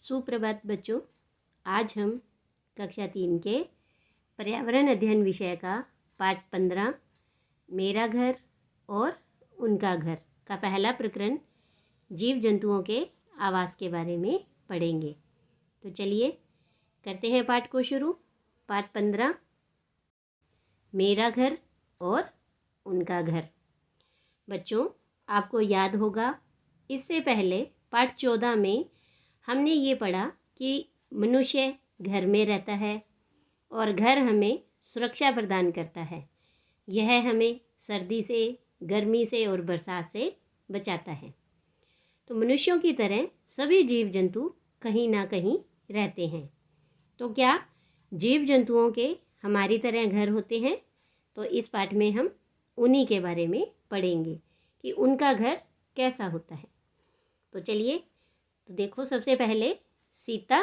सुप्रभात बच्चों। आज हम कक्षा 3 के पर्यावरण अध्ययन विषय का पाठ 15 मेरा घर और उनका घर का पहला प्रकरण जीव जंतुओं के आवास के बारे में पढ़ेंगे। तो चलिए करते हैं पाठ को शुरू। पाठ 15 मेरा घर और उनका घर। बच्चों, आपको याद होगा इससे पहले पाठ 14 में हमने ये पढ़ा कि मनुष्य घर में रहता है और घर हमें सुरक्षा प्रदान करता है। यह हमें सर्दी से, गर्मी से और बरसात से बचाता है। तो मनुष्यों की तरह सभी जीव जंतु कहीं ना कहीं रहते हैं। तो क्या जीव जंतुओं के हमारी तरह घर होते हैं? तो इस पाठ में हम उन्हीं के बारे में पढ़ेंगे कि उनका घर कैसा होता है। तो चलिए, तो देखो, सबसे पहले सीता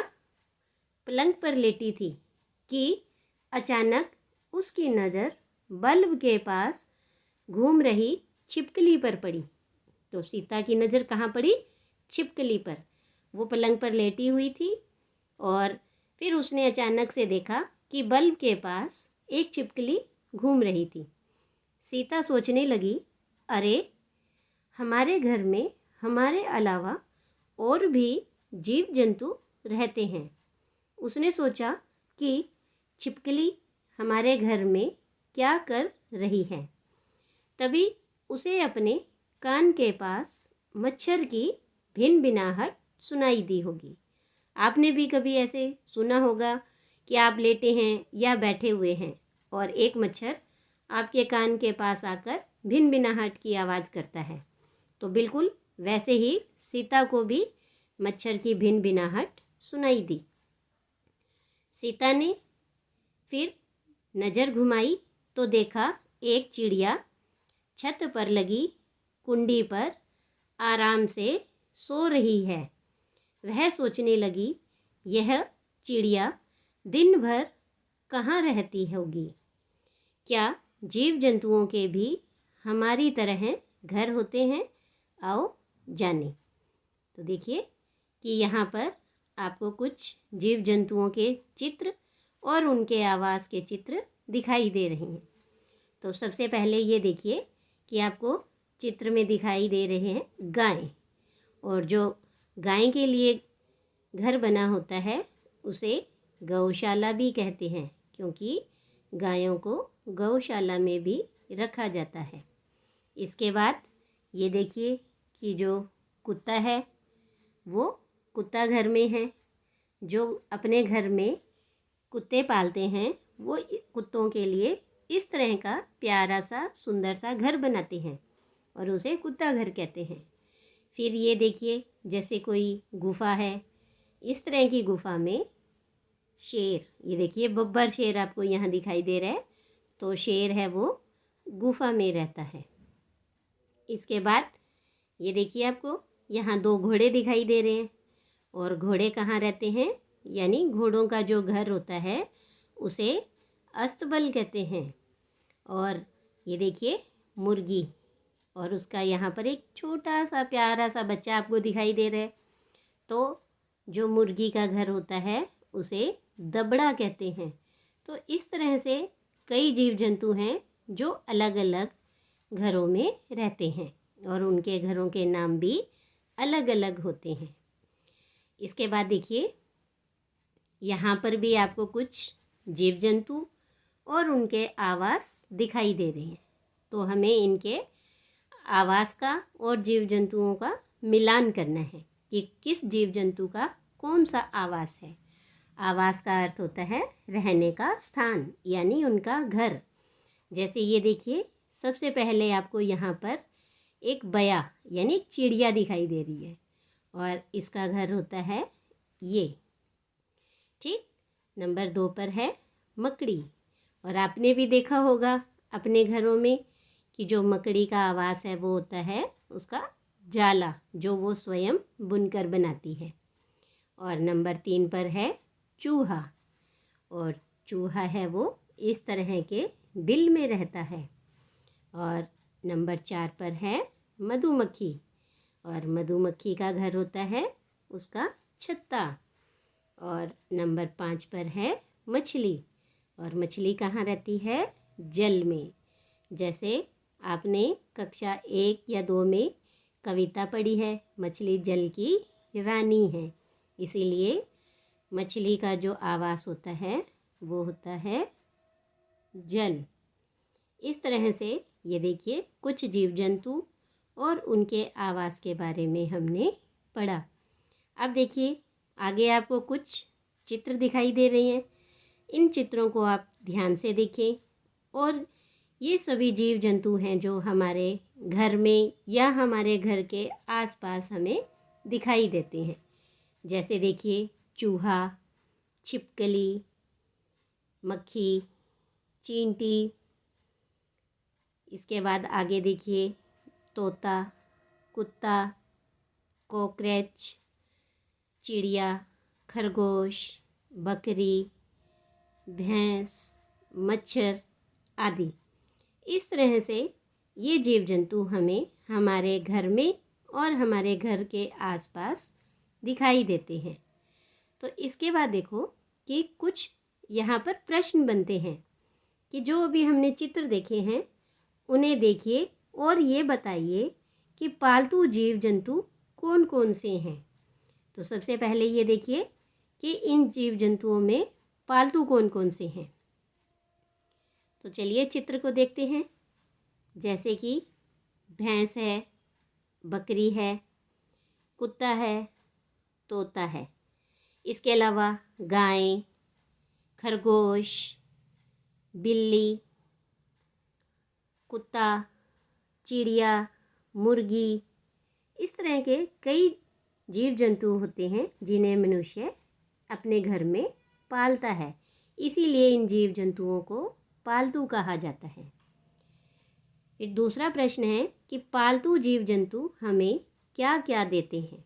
पलंग पर लेटी थी कि अचानक उसकी नज़र बल्ब के पास घूम रही छिपकली पर पड़ी। तो सीता की नज़र कहाँ पड़ी? छिपकली पर। वो पलंग पर लेटी हुई थी और फिर उसने अचानक से देखा कि बल्ब के पास एक छिपकली घूम रही थी। सीता सोचने लगी, अरे, हमारे घर में हमारे अलावा और भी जीव जंतु रहते हैं। उसने सोचा कि छिपकली हमारे घर में क्या कर रही है। तभी उसे अपने कान के पास मच्छर की भिनभिनाहट सुनाई दी होगी। आपने भी कभी ऐसे सुना होगा कि आप लेटे हैं या बैठे हुए हैं और एक मच्छर आपके कान के पास आकर भिनभिनाहट की आवाज़ करता है। तो बिल्कुल वैसे ही सीता को भी मच्छर की भिनभिनाहट सुनाई दी। सीता ने फिर नज़र घुमाई तो देखा एक चिड़िया छत पर लगी कुंडी पर आराम से सो रही है। वह सोचने लगी, यह चिड़िया दिन भर कहाँ रहती होगी? क्या जीव जंतुओं के भी हमारी तरह घर होते हैं? आओ जाने। तो देखिए कि यहाँ पर आपको कुछ जीव जंतुओं के चित्र और उनके आवास के चित्र दिखाई दे रहे हैं। तो सबसे पहले ये देखिए कि आपको चित्र में दिखाई दे रहे हैं गाय। और जो गाय के लिए घर बना होता है उसे गौशाला भी कहते हैं, क्योंकि गायों को गौशाला में भी रखा जाता है। इसके बाद ये देखिए कि जो कुत्ता है वो कुत्ता घर में है। जो अपने घर में कुत्ते पालते हैं वो कुत्तों के लिए इस तरह का प्यारा सा सुंदर सा घर बनाते हैं और उसे कुत्ता घर कहते हैं। फिर ये देखिए जैसे कोई गुफा है, इस तरह की गुफा में शेर, ये देखिए बब्बर शेर आपको यहाँ दिखाई दे रहा है। तो शेर है वो गुफा में रहता है। इसके बाद ये देखिए आपको यहाँ 2 घोड़े दिखाई दे रहे हैं। और घोड़े कहाँ रहते हैं? यानी घोड़ों का जो घर होता है उसे अस्तबल कहते हैं। और ये देखिए मुर्गी, और उसका यहाँ पर एक छोटा सा प्यारा सा बच्चा आपको दिखाई दे रहा है। तो जो मुर्गी का घर होता है उसे दबड़ा कहते हैं। तो इस तरह से कई जीव जंतु हैं जो अलग अलग घरों में रहते हैं और उनके घरों के नाम भी अलग अलग होते हैं। इसके बाद देखिए यहाँ पर भी आपको कुछ जीव जंतु और उनके आवास दिखाई दे रहे हैं। तो हमें इनके आवास का और जीव जंतुओं का मिलान करना है कि किस जीव जंतु का कौन सा आवास है। आवास का अर्थ होता है रहने का स्थान, यानी उनका घर। जैसे ये देखिए सबसे पहले आपको यहाँ पर एक बया यानी चिड़िया दिखाई दे रही है और इसका घर होता है ये, ठीक। नंबर 2 पर है मकड़ी। और आपने भी देखा होगा अपने घरों में कि जो मकड़ी का आवास है वो होता है उसका जाला, जो वो स्वयं बुनकर बनाती है। और नंबर 3 पर है चूहा। और चूहा है वो इस तरह के बिल में रहता है। और नंबर 4 पर है मधुमक्खी। और मधुमक्खी का घर होता है उसका छत्ता। और नंबर 5 पर है मछली। और मछली कहाँ रहती है? जल में। जैसे आपने कक्षा 1 या 2 में कविता पढ़ी है, मछली जल की रानी है। इसीलिए मछली का जो आवास होता है वो होता है जल। इस तरह से ये देखिए कुछ जीव जंतु और उनके आवास के बारे में हमने पढ़ा। अब देखिए आगे आपको कुछ चित्र दिखाई दे रहे हैं। इन चित्रों को आप ध्यान से देखें और ये सभी जीव जंतु हैं जो हमारे घर में या हमारे घर के आसपास हमें दिखाई देते हैं। जैसे देखिए चूहा, छिपकली, मक्खी, चींटी। इसके बाद आगे देखिए तोता, कुत्ता, कॉकरोच, चिड़िया, खरगोश, बकरी, भैंस, मच्छर आदि। इस तरह से ये जीव जंतु हमें हमारे घर में और हमारे घर के आसपास दिखाई देते हैं। तो इसके बाद देखो कि कुछ यहाँ पर प्रश्न बनते हैं कि जो अभी हमने चित्र देखे हैं उन्हें देखिए और ये बताइए कि पालतू जीव जंतु कौन कौन से हैं। तो सबसे पहले ये देखिए कि इन जीव जंतुओं में पालतू कौन कौन से हैं। तो चलिए चित्र को देखते हैं। जैसे कि भैंस है, बकरी है, कुत्ता है, तोता है। इसके अलावा गाय, खरगोश, बिल्ली, कुत्ता, चिड़िया, मुर्गी, इस तरह के कई जीव जंतु होते हैं जिन्हें मनुष्य अपने घर में पालता है। इसीलिए इन जीव जंतुओं को पालतू कहा जाता है। फिर दूसरा प्रश्न है कि पालतू जीव जंतु हमें क्या क्या देते हैं।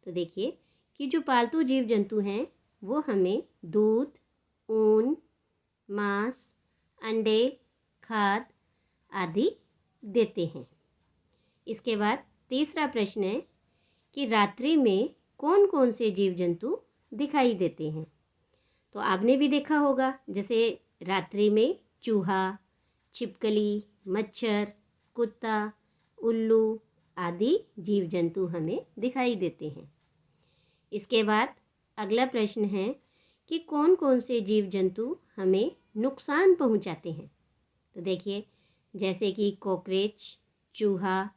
तो देखिए कि जो पालतू जीव जंतु हैं वो हमें दूध, ऊन, मांस, अंडे, खाद आदि देते हैं। इसके बाद तीसरा प्रश्न है कि रात्रि में कौन कौन से जीव जंतु दिखाई देते हैं। तो आपने भी देखा होगा जैसे रात्रि में चूहा, छिपकली, मच्छर, कुत्ता, उल्लू आदि जीव जंतु हमें दिखाई देते हैं। इसके बाद अगला प्रश्न है कि कौन कौन से जीव जंतु हमें नुकसान पहुंचाते हैं। तो देखिए जैसे कि कॉकरोच, चूहा,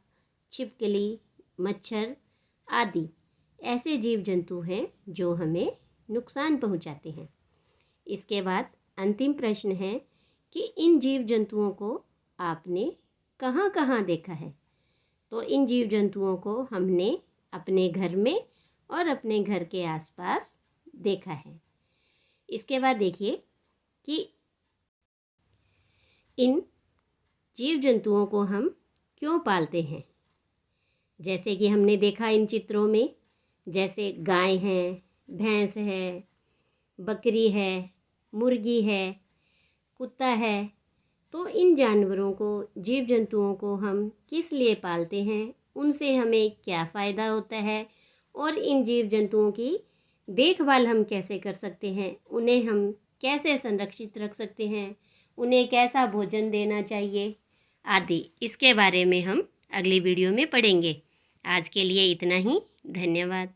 छिपकली, मच्छर आदि ऐसे जीव जंतु हैं जो हमें नुकसान पहुंचाते हैं। इसके बाद अंतिम प्रश्न है कि इन जीव जंतुओं को आपने कहाँ कहाँ देखा है। तो इन जीव जंतुओं को हमने अपने घर में और अपने घर के आसपास देखा है। इसके बाद देखिए कि इन जीव जंतुओं को हम क्यों पालते हैं। जैसे कि हमने देखा इन चित्रों में, जैसे गाय है, भैंस है, बकरी है, मुर्गी है, कुत्ता है। तो इन जानवरों को, जीव जंतुओं को हम किस लिए पालते हैं, उनसे हमें क्या फ़ायदा होता है और इन जीव जंतुओं की देखभाल हम कैसे कर सकते हैं, उन्हें हम कैसे संरक्षित रख सकते हैं, उन्हें कैसा भोजन देना चाहिए आदि, इसके बारे में हम अगली वीडियो में पढ़ेंगे। आज के लिए इतना ही। धन्यवाद।